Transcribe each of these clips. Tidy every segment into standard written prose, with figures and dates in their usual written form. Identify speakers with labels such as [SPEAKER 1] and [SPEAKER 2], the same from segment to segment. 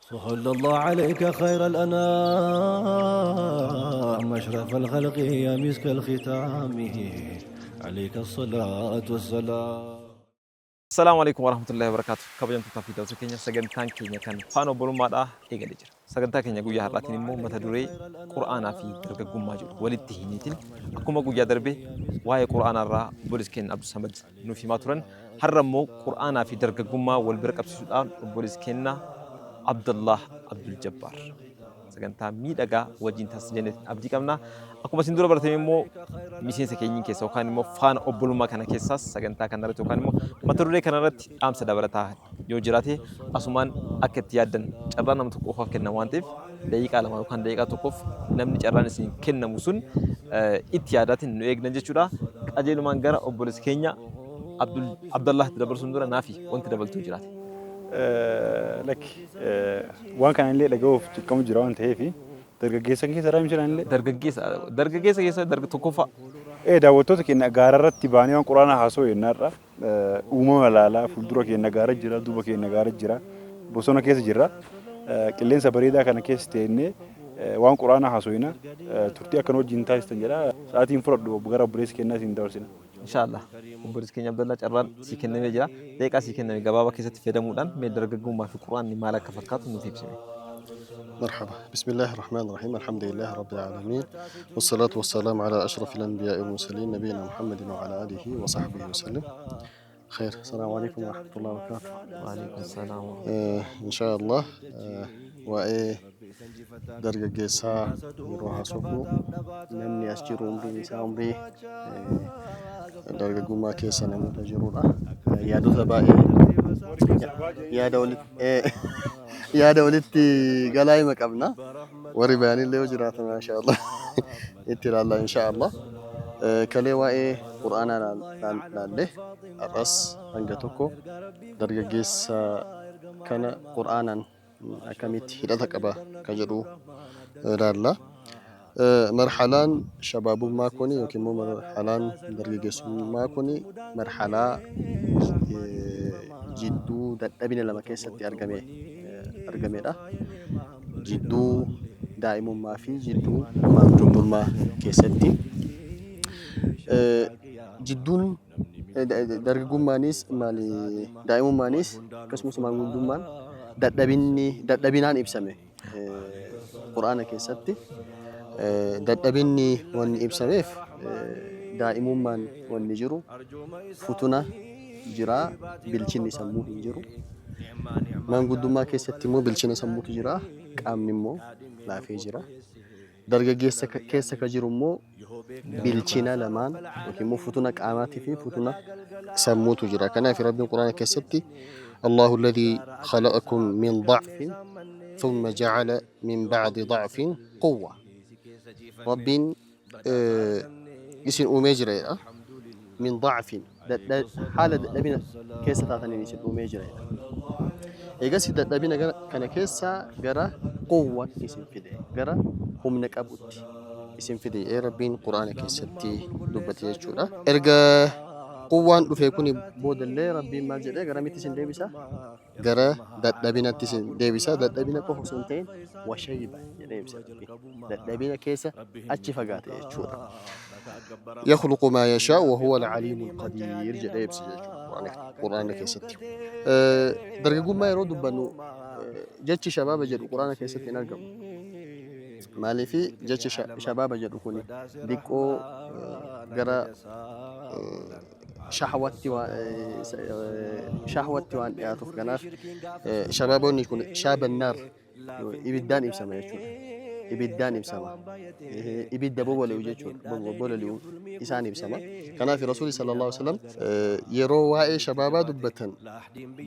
[SPEAKER 1] صلى الله عليك خير الأنام أشرف الخلق يا مسك الختام عليك الصلاة والسلام.
[SPEAKER 2] السلام عليكم ورحمة الله وبركاته. كبجان تطفي دوسة كينيا سجنتان كينيا كان فانو بولما دا إيجا ديجر. سجنتان كينيا قويا هراتين مو متدوري قرآن في درجة ماجور ولد تهينيتين. أكو قويا دربي وهي قرآن الرا بولس كين عبد الصمد نوفي ماتورن حرمو قرآن في درجة ما والبرك أبو سودان بولس كيننا عبد الله عبد الجبار. سجنتان ميداغا وجين تسجنت أبدي كمنا. أكو بس ندور برتمي مو miseensa keenya keessa yookaan immoo faana obbolummaa kana keessaas sagantaa kana irratti yookaan immoo mata duree kana irratti dhaamsa dabalataa yoo jiraate asumaan akka itti yaaddan carraa nama tokko qofaaf kennamu waan ta'eef daqiiqaa lama yookaan daqiiqaa tokkoof namni carraan isin kennamu sun itti yaadaatiin nu eegdan jechuudha. Qajeelumaan gara obboleessa keenya Abdallah dabarsuun dura naafi wanti dabaltuu jiraate.
[SPEAKER 3] Lakki waan kana illee dhaga'uuf ciqqamu jira waan ta'eef dargaggeessa keessa raamshaan illee
[SPEAKER 2] Dargaggeessa keessa darga tokkoffaa.
[SPEAKER 3] daawwattoota keenya gaara irratti baanee waan quraana haasoo yennaarra uumama laalaa fuuldura keenya gaara jira duuba keenya gaara jira bosona keessa jira qilleensa bareedaa kana keessa teennee waan quraana haasoyna turtii akkan wajjin taasistan jedha sa'aatiin fudhadhu gara obboleessa keenyaa siin dabarsina.
[SPEAKER 2] Inshallah obboleessa keenya Abdallah carraan si kennamee jira daqiiqaa si kenname gabaabaa keessatti fayyadamuudhaan mee dargaggummaa fi quraanni maal akka fakkaatu nuuf ibsime.
[SPEAKER 4] مرحبا بسم الله الرحمن الرحيم الحمد لله رب العالمين والصلاة والسلام على أشرف الأنبياء والمرسلين نبينا محمد وعلى آله وصحبه وسلم خير السلام عليكم ورحمة الله وبركاته
[SPEAKER 2] وعليكم السلام
[SPEAKER 4] إن شاء الله وإيه درجة جيسا يروح سوكو نمني أسجر عمري نساء عمري درجة جمعة كيسا نموت جرورا يا دو ثبائي يا دولت يا دولتي قلاي مكبنا ورباني اللي وجراتنا ما شاء الله اتلا الله إن شاء الله كلي واي قرآن له الرأس أنجتوكو درجة جيس كان قرآنا كميت هدتك أبا كجرو لالا مرحلان شباب ما كوني يمكن مرحلان درجة جيس ما كوني مرحلة جدو دبنا لما كيست أرقمي ده جدو دائم ما في جدو ما جنب ما كيستي جدون درجة مانيس مالي دائم مانيس كسمس ما جنب مان دبنان إبسمه قرآن كيستي دبني وان إبسمه دائم مان وان نجرو فتنا جرا بالشين يسموه نجرو من قدوما كيستي مو بالشين يسموه جرا قام نمو لا في جرا درجة كيسة كجرو مو بالشين لمان وكمو فتنا قاماتي في فتنا سموه جرا كنا في رب القرآن كيستي الله الذي خلقكم من ضعف ثم جعل من بعد ضعف قوة رب يسين أميجرا من ضعف حالة دبنا كيسة تاتني نيشد أميجرا إيجاسي دبنا كان كيسة جرا قوة اسم فيدي جرا هم نكابوت اسم فيدي إيه ربين قرآن كيستي دبتي يجورا إرجع قوان دفيكوني بود اللي ربي ما جرى جرا ميتسين ديبسا جرا دبنا تسين ديبسا دبنا كوه سنتين وشيبة ديبسا دبنا كيسة أتشفقات يجورا يخلق ما يشاء وهو العليم القدير ديبسا قرآن كيستي درجة ما يرد بنو جتش شباب جد قرآن كيستي نرجم مالي في جتش شباب جد كوني ديكو جرا شهوتي وان يعطف كناف شبابون يكون شاب النار يبدان يسمى يشون يبدان يسمى يبدا بوبا لو يجون بوبا لو إنسان يسمى كان في رسول صلى الله عليه وسلم يرو واي شبابا دبتن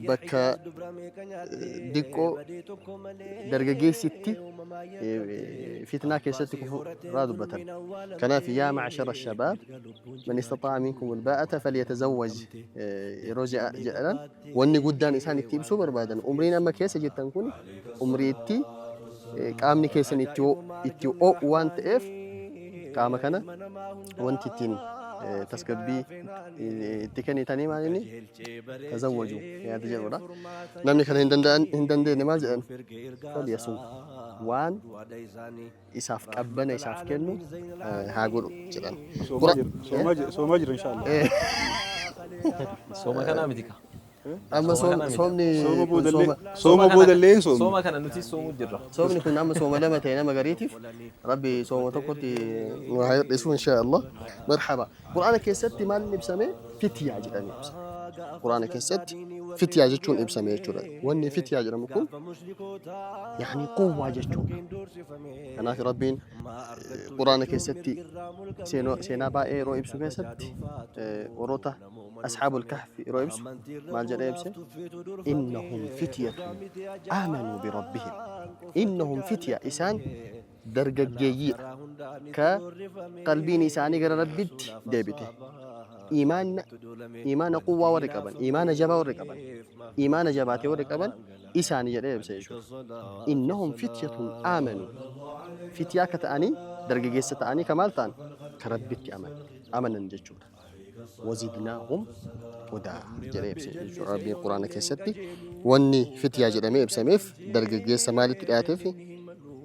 [SPEAKER 4] بكا ديكو درجة ستي فتنة كيستي رادو بتن كان في يا معشر الشباب من استطاع منكم الباءة فليتزوج يروجع جألا واني قدان إنسان يكتب سوبر بعدين أمرين أما كيس جدا كوني أمريتي قامني كيسن إتيو أو وانت إف قام كنا وانت تين تسكبي تكني تاني ما يعني تزوجوا يا تجربة نمني كان هندن ما جن فليصوم وان إساف أبنا إساف كنو هاقول جدًا
[SPEAKER 3] سوما جر إن شاء الله
[SPEAKER 2] Sooma kanaa miti ka.
[SPEAKER 4] أما صومني
[SPEAKER 3] سوما بودلين سوم
[SPEAKER 2] Sooma kana nuti soomuu jirra.
[SPEAKER 4] صومني كنا أما صوم لما تينا مغاريتيف ربي صوم تقطي وهاي إن شاء الله مرحبا قرآن كيستي مال نبسمه فتيا جدا نبسم قرآن كيست فتيا جتون نبسمه جدا واني فتيا جدا مكون يعني قوة جتون أنا في ربين قرآن كيستي سينا باء رو إبسو كيستي وروتا أصحاب الكهف رو إبسو مال جدا إبسو إنهم فتية آمنوا بربهم إنهم فتية إسان درجة كقلبي نساني غير ربيت ديبته إيمان قوة ورقبا إيمان جبا ورقبا إيمان جباتي ورقبا إساني جدا يبسيشو إنهم فتية آمنوا فتية كتاني درجة ستاني كمالتان كربيت أمنا ججو وزدناهم هدى جدا يبسيشو ربي القرآن كيستي واني فتية جدا ما يبسميف درجة سمالي تلاتف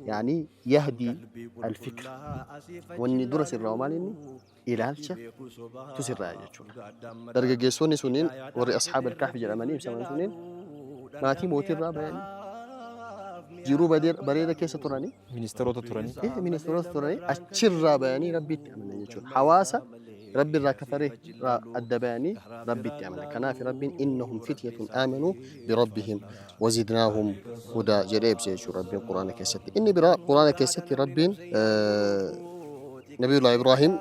[SPEAKER 4] يعني يهدي الفكر واني درس الرومالين إلالشة تسر راجعون درجة جسوني سنين وري أصحاب الكهف جرماني بسمان سنين ماتي موت الرابعين جرو بريدة كيس تراني
[SPEAKER 2] Ministeerota turanii.
[SPEAKER 4] إيه من الثلاث تراني أشر رابعين ربي تأمن يجون حواسة ربي الراكفري الدباني ربي تأمن كنا في ربي إنهم فتية آمنوا بربهم وزدناهم هدى جريب سيشو ربي القرآن كيستي إني برا قرآن كيستي ربي نبي الله إبراهيم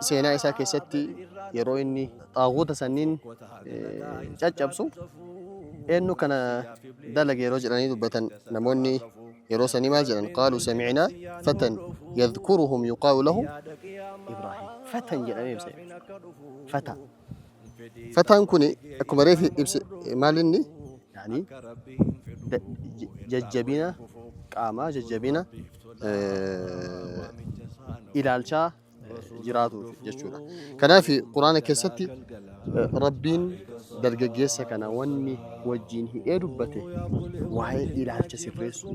[SPEAKER 4] سينا إسا كيستي يرو إني طاغوت سنين جابسو إنه كان دلق يرجعني دبتن نموني يروسني ماجرا قالوا سمعنا فتى يذكرهم يقال له إبراهيم فتى جراني بسيط فتى كوني أكمل في مالني يعني ججبنا قاما ججبنا إلى الشا جراتو جشونا كان في قرآن كيستي ربين درجة كان وني وجين هي ربته وهي إلى الجسفرس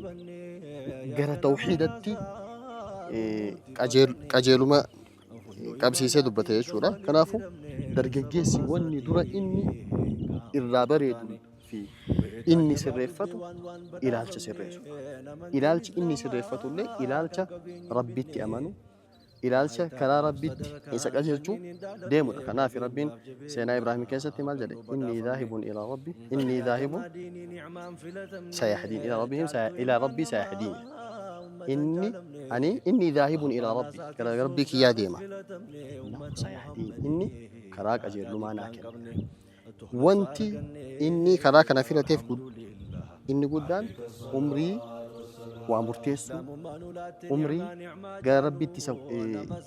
[SPEAKER 4] جرى توحيدتي أجيلما قبسيسة دبته يشورا كنافو درجة وني درا إني الرابريد في إني سرفتو إلى الجسفرس إلى إني سرفتو لي إلى ربيتي أمانو إلالشة كلا ربيت إنسان أجرتو ديمو كنا في ربين سينا إبراهيم كيسة مال جدي إني ذاهب إلى ربي إني ذاهب سيحدين إلى ربهم إلى ربي سيحدين إني ذاهب إلى ربي كلا ربك يا ديما سيحدين إني كراك أجر لما ناكل وانتي إني كراك نافلة تفقد إني قدام عمري وامرتيسو عمري غير ربي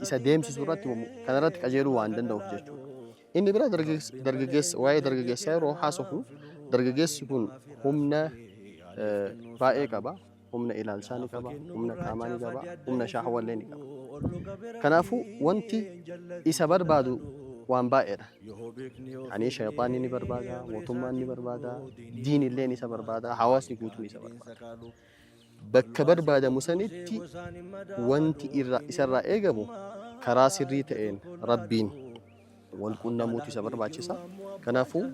[SPEAKER 4] إسا ديم سورات كان راتك أجيرو وعندن دوف جيشو إني بلا درجة واي درجة سيرو حاسفو درجة يكون همنا باقي كبا همنا إلى لساني كبا همنا كاماني كبا همنا شاحوة ليني كبا كنافو وانتي إسا بربادو وان بائرة يعني شيطاني ني بربادا وطمان ني بربادا دين اللي ني بربادا حواسي قوتو ني بربادا bakka barbaadamu sanitti wanti isarraa eegamu karaa sirrii ta'een rabbiin wal qunnamuutu isa barbaachisa. Kanaafuu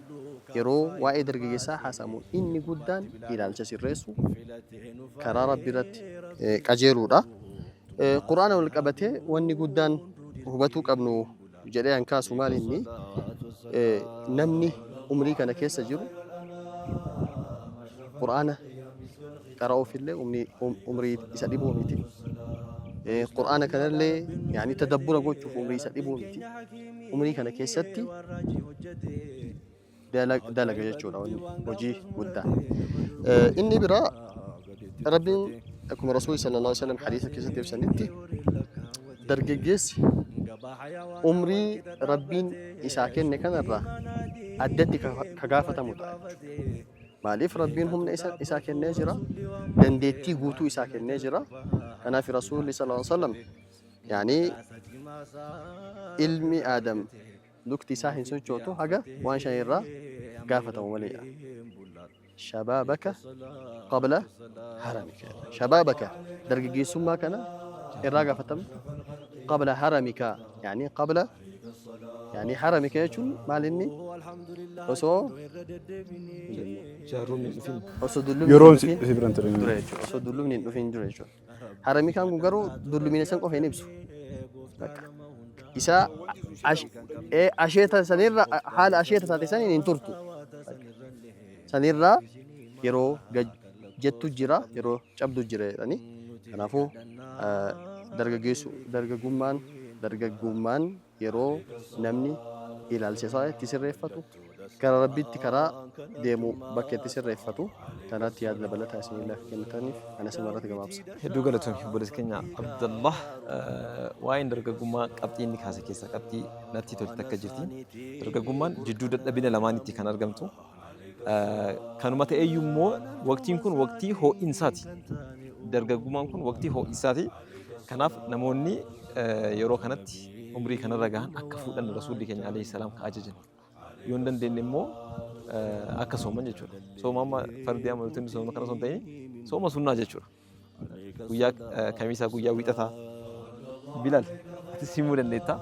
[SPEAKER 4] yeroo waa'ee dargaggeessaa haasamu inni guddaan ilaalcha sirreessu karaa rabbii irratti qajeeluudha. Quraana wal qabatee wanni guddaan hubatuu qabnu jedhee hankaasu maal inni namni umrii kana keessa jiru quraana قرأوا في الله أمري يسألبوا ميتين القرآن كان اللي يعني تدبر قوت شوف أمري يسألبوا ميتين أمري كان كيستي دلق يجتونا وجيه قدام إني براء ربي أكم رسول صلى الله عليه وسلم حديثة كيستي بسنتي درجة جيس أمري ربين إساكن كان الرا أدتي كغافة متعب مالف ربين هم إساك النجرة دندتي قوتو إساك النجرة أنا في رسول الله صلى الله عليه وسلم يعني ilmi Aadam lukti isaa hin sochootu haga waan shan irraa gaafatamu malee. Shabaabaka qabla haramika. Shabaabaka dargaggeessummaa kana irraa gaafatamu qabla haramika yani qabla يعني حرمك يجون مالني وسو
[SPEAKER 2] جارون الفين
[SPEAKER 4] وسو دلوم
[SPEAKER 3] يرون سيبرانترين
[SPEAKER 4] وسو دلوم نين دريجو حرمي كان غارو دلومين سن قف ينبسو إسا أشيتا سنيرا حال أشيتا ساتي سنين انترتو سنيرا يرو جتو جرا يرو شابدو جرا يعني كنافو درجة جمان yeroo namni ilaalchisaa itti sirreeffatu karaa rabbiitti karaa deemu bakka itti sirreeffatu kanatti yaada dabalataa isiniif kennitaniif ana simarratti gabaabsa.
[SPEAKER 2] Hedduu galatoomii obboleessa keenya Abdallah waa'een dargaggummaa qabxii inni kaase keessa qabxii natti tolti akka jirti. Dargaggummaan jidduu dadhabina lamaanitti kan argamtu. Kanuma ta'eeyyuu immoo waqtiin kun waqtii ho'insaati. Dargaggummaan kun waqtii ho'insaati. Kanaaf namoonni yeroo kanatti umrii kanarra gahan akka fuudhan rasuulli keenya alayhi salaam ka ajajan yoo dandeenye immoo akka sooman jechuudha. Sooma amma fardii amantoonni sooma kana son ta'e sooma sunnaa jechuudha. Guyyaa kamisaa guyyaa wiixataa Bilal ati simuu dandeetta.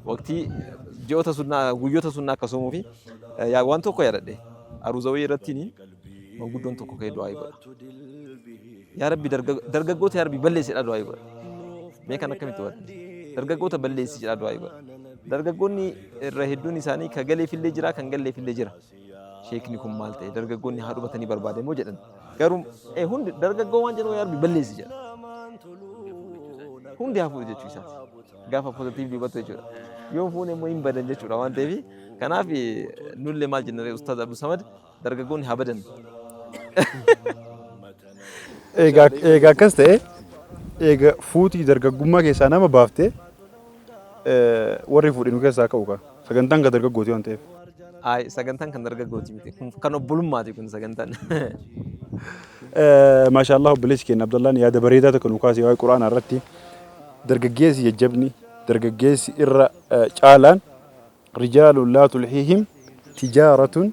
[SPEAKER 2] Waqtii ji'oota sunnaa guyyoota sunnaa akka soomuu fi waan tokko yaadadhe aruuzawii irratti manguddoon tokko ka'ee du'aa godha. Yaa Rabbi dargaggoota yaa Rabbi balleessidha du'aa godha. Mee kan akkamitti wadde? Dargaggoota balleessi jedha du'aa godha. Dargaggoonni irra hedduun isaanii ka galeefillee jira kan galleefillee jira. Sheekni kun maal ta'e dargaggoonni haa dhumatanii barbaade moo jedhan. Garuu hundi dargaggoo waan jedhu yaa Rabbi balleessi jedha. Hundi haa fuudhu jechuu isaati. Gaafa pozitiivli hubatu jechuudha. Yoo fuune immoo hin badan jechuudha waan ta'eef kanaaf nullee maal jennee Ustaaz Abdul Samad dargaggoonni haa badan.
[SPEAKER 3] Egaa akkas ta'e egaa fuutii dargaggummaa keessaa nama baaftee warri fuudhinu keessaa ka'u qaba. Sagantaan kan dargaggooti waan ta'eef.
[SPEAKER 2] Sagantaan kan dargaggooti miti. Kan obbolummaati kun sagantaan.
[SPEAKER 3] Maashaallah obboleessi keenya Abdallaan yaada bareedaa tokko nu kaasee waa'ee Quraanaa irratti dargaggeessi jajjabni dargaggeessi irra caalaan rijaalun laa tulhiihim tijaaratun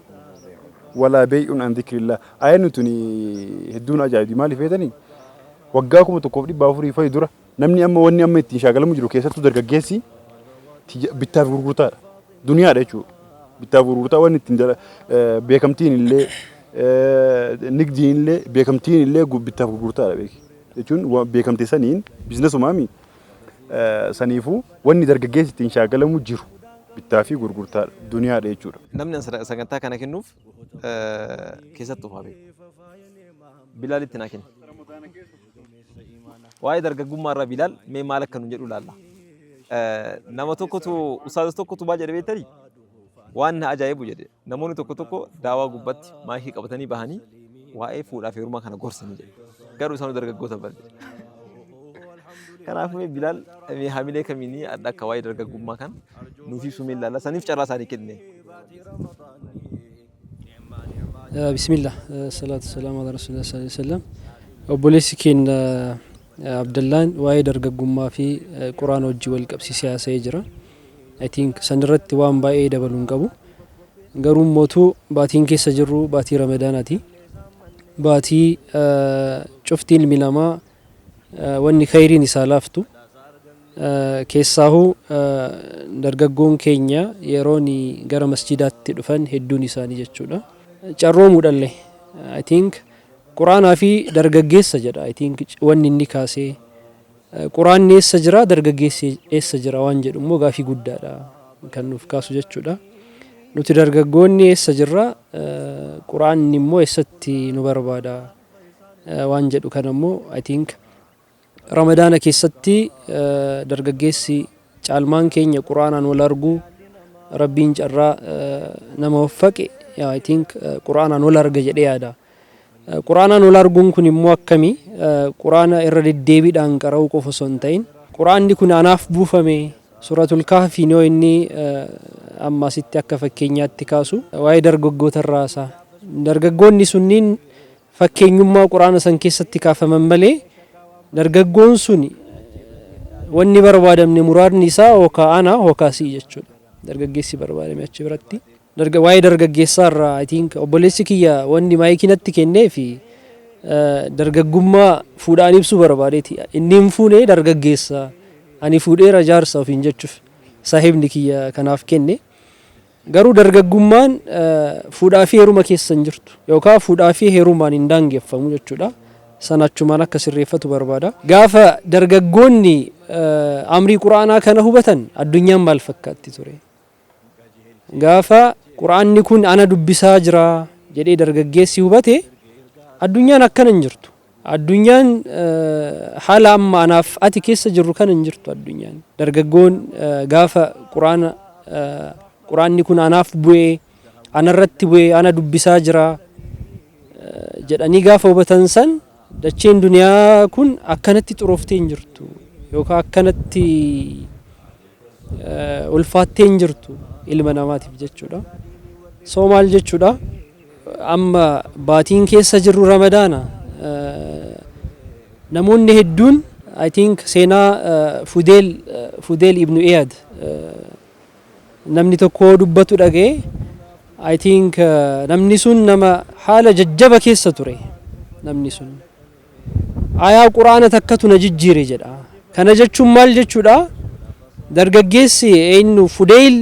[SPEAKER 3] walaa bay'un an dhikrillah. Ayyaanni tuni hedduun ajaa'ibi maaliif feetanii waggaa 1440 fa'i dura namni amma wanni amma ittiin shaagalamu jiru keessattuu dargaggeessi bittaaf gurgurtaadha. Duniyaadha jechuudha. Bittaaf gurgurtaa wanni ittiin beekamtiin illee nigdiin illee beekamtiin illee bittaaf gurgurtaadha beeki. Jechuun beekamtii saniin biizinasumaami saniifuu wanni dargaggeessi ittiin shaagalamu jiru bittaa fi gurgurtaadha. Duniyaadha jechuudha.
[SPEAKER 2] Namni sagantaa kana kennuuf keessatti ufaa beeku. Bilaalitti naa kenna. Waa'ee dargaggummaa irraa Bilaal mee maal akka nu jedhu laalla. Nama tokkotu ustaaza tokkotu baay'ee jedhe beektanii waan na ajaa'ibu jedhe namoonni tokko daawaa gubbatti maayikii qabatanii bahanii waa'ee fuudhaa fi heerumaa kana gorsanii jedhe garuu isaanuu dargaggoota barde. Kanaafuu Bilaal hamilee kamiinii adda akka waa'ee dargaggummaa kan nuuf ibsu mee laalla saniif carraa isaanii kenne.
[SPEAKER 5] Bismillah salaatu salaamu ala rasuulillah sallallahu alaihi wasallam. Obboleessi keenya Abdallaan waa'ee dargaggummaa fi Quraan hojii wal qabsiisee haasa'ee jira. I think sanirratti waan baay'ee dabaluun qabu. Garuu mootuu baatiin keessa jirru baatii Ramadaanaati. Baatii cuftiin ilmi namaa wanni khayriin isaa laaftu keessaahuu dargaggoon keenya yeroon gara masjidaatti dhufan hedduun isaanii jechuudha. Carroomuudhallee I think Quraanaa fi dargaggeessa jedha. I think wanni inni kaasee Quraanni eessa jira dargaggeessi eessa jira waan jedhu immoo gaafii guddaadha kan nuuf kaasu jechuudha. Nuti dargaggoonni eessa jirra Quraanni immoo eessatti nu barbaada waan jedhu kan immoo I think Ramadaana keessatti dargaggeessi caalmaan keenya Quraanaan wal arguu Rabbiin carraa nama waffaqe I think Quraanaan wal arga jedhee yaada. Quraanaan wal arguun kun immoo akkamii Quraana irra deddeebiidhaan qara'uu qofa osoo hin ta'in Quraanni kun anaaf buufame Suuratul Kahfiin yoo inni amma asitti akka fakkeenyaatti kaasu waa'ee dargaggoota irraa isaa dargaggoonni sunniin fakkeenyummaa Quraana san keessatti kaafaman malee dargaggoon sun wanni barbaadamne muraadni isaa hookaa ana hookaa sii jechuudha. Dargaggeessi barbaadame achi biratti. Waa'ee dargaggeessaa irraa I think obboleessi kiyya wanni maayikii natti kennee fi dargaggummaa fuudhaan ibsuu barbaadeeti. Inni hin fuune dargaggeessa ani fuudheera jaarsa ofiin jechuuf saahibni kiyya kanaaf kenne. Garuu dargaggummaan fuudhaa fi heeruma keessa hin jirtu yookaan fuudhaa fi heerumaan hin daangeffamu jechuudha. San achumaan akka sirreeffatu barbaada. Gaafa dargaggoonni amrii quraanaa kana hubatan addunyaan maal fakkaatti ture? Gaafa quraanni kun ana dubbisaa jira jedhee dargaggeessi hubate addunyaan akkana hin jirtu. Addunyaan haala amma anaaf ati keessa jirru kana hin jirtu addunyaan. Dargaggoon gaafa quraanni kun anaaf bu'ee anarratti bu'ee ana dubbisaa jira jedhanii gaafa hubatan san dacheen duniyaa kun akkanatti xurooftee hin jirtu yookaan akkanatti ulfaattee hin jirtu ilma namaatiif jechuudha. Soo maal jechuudha? Amma baatiin keessa jirru Ramadaana namoonni hedduun I think seenaa Fudeel ibnu Iyaad namni tokko dubbatu dhagee I think namni sun nama haala jajjaba keessa ture. Namni sun ayaa quraana takkatu na jijjiire jedha. Kana jechuun maal jechuudha? Dargaggeessi eenyu Fudeel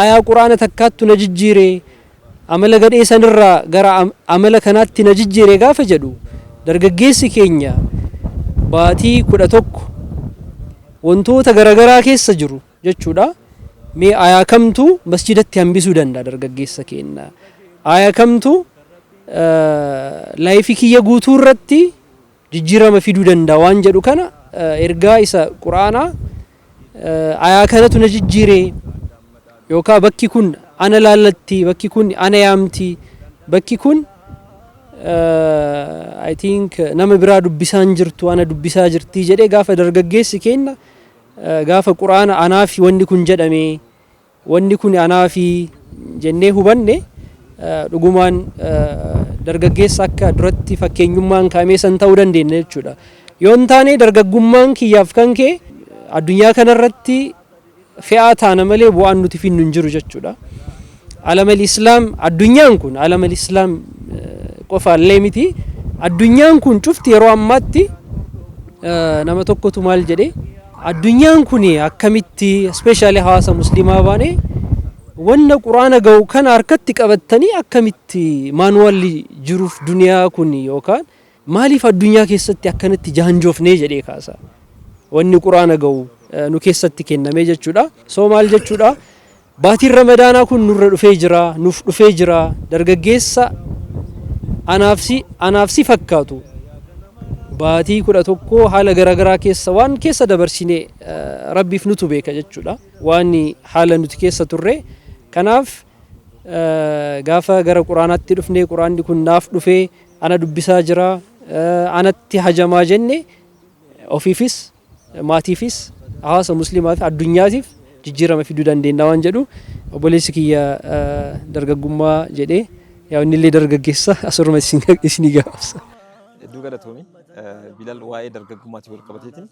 [SPEAKER 5] ayaa quraana takkatu na jijjiire amala gadhee sanirraa gara amala kanaatti na jijjiire gaafa jedhu dargaggeessi keenya baatii 11 wantoota garagaraa keessa jiru jechuudha. Mee ayaa kamtu masjidatti hambisuu danda'a dargaggeessa keenya? Ayaa kamtu laayifii kiyya guutuu irratti jijjiirama fiduu danda'a waan jedhu kana ergaa isa quraanaa ayaa kanatu na jijjiire yookaan bakki kun ana laallatti, bakki kun ana yaamti, bakki kun I think nama biraa dubbisaa hin jirtu ana dubbisaa jirti jedhee gaafa dargaggeessi keenya gaafa quraana anaafi wanni kun jedhame wanni kun anaafi jennee hubanne dhugumaan dargaggeessa akka duratti fakkeenyummaan kaamee san ta'uu dandeenya jechuudha. Yoo hin taane dargaggummaan kiyyaaf kan kee addunyaa kanarratti fe'aa taana malee bu'aan nuti finnu hin jiru jechuudha. Alamal Islaam addunyaan kun alamal Islaam qofaallee miti. Addunyaan kun cufti yeroo ammaatti nama tokkotu maal jedhe addunyaan kun akkamitti especially hawaasa muslimaa baane wanna quraana ga'u kana harkatti qabattanii akkamitti maanuwaalli jiruuf duniyaa kun yookaan maaliif addunyaa keessatti akkanatti jahanjoofnee jedhee kaasa. Wanni quraana ga'u nu keessatti kenname jechuudha. Soo maal jechuudha? Baatiin Ramadaanaa kun nurra dhufee jira, nuuf dhufee jira. Dargaggeessa anaafsi fakkaatu baatii 11 haala garagaraa keessa waan keessa dabarsinee rabbiif nutu beeka jechuudha. Waan haala nuti keessa turre kanaaf gaafa gara quraanaatti dhufnee quraanni kun naaf dhufee ana dubbisaa jira anatti hajamaa jenne ofiifis maatiifis hawaasa muslimaaf addunyaatiif jijjiirama fiduu dandeenya waan jedhu obboleessi kiyya dargaggummaa jedhee yaa inni illee dargaggeessa asirruma isinii gaafsa.
[SPEAKER 2] Hedduu galatoomi Bilaal waa'ee dargaggummaatti wal qabateetiin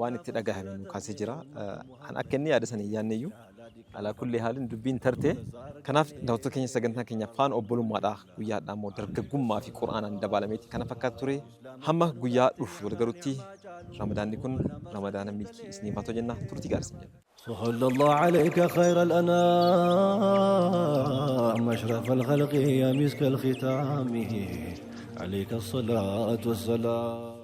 [SPEAKER 2] waan itti dhagahame nu kaasee jira. An akka inni yaada sana yaanneeyyuu alaa kullee haalin dubbiin tarte kanaaf daawwattoota keenya sagantaa keenya afaan obbolummaadhaa guyyaadhaa immoo dargaggummaa fi quraanaan dabalameeti kana fakkaatu ture hamma guyyaa dhufu wal garuutti ramadaanni kun ramadaana milkii isiniif haa ta'u jenna turtii gaariin jenna.
[SPEAKER 1] صلى الله عليك خير الأنام أشرف الخلق يا مسك الختام عليك الصلاة والسلام.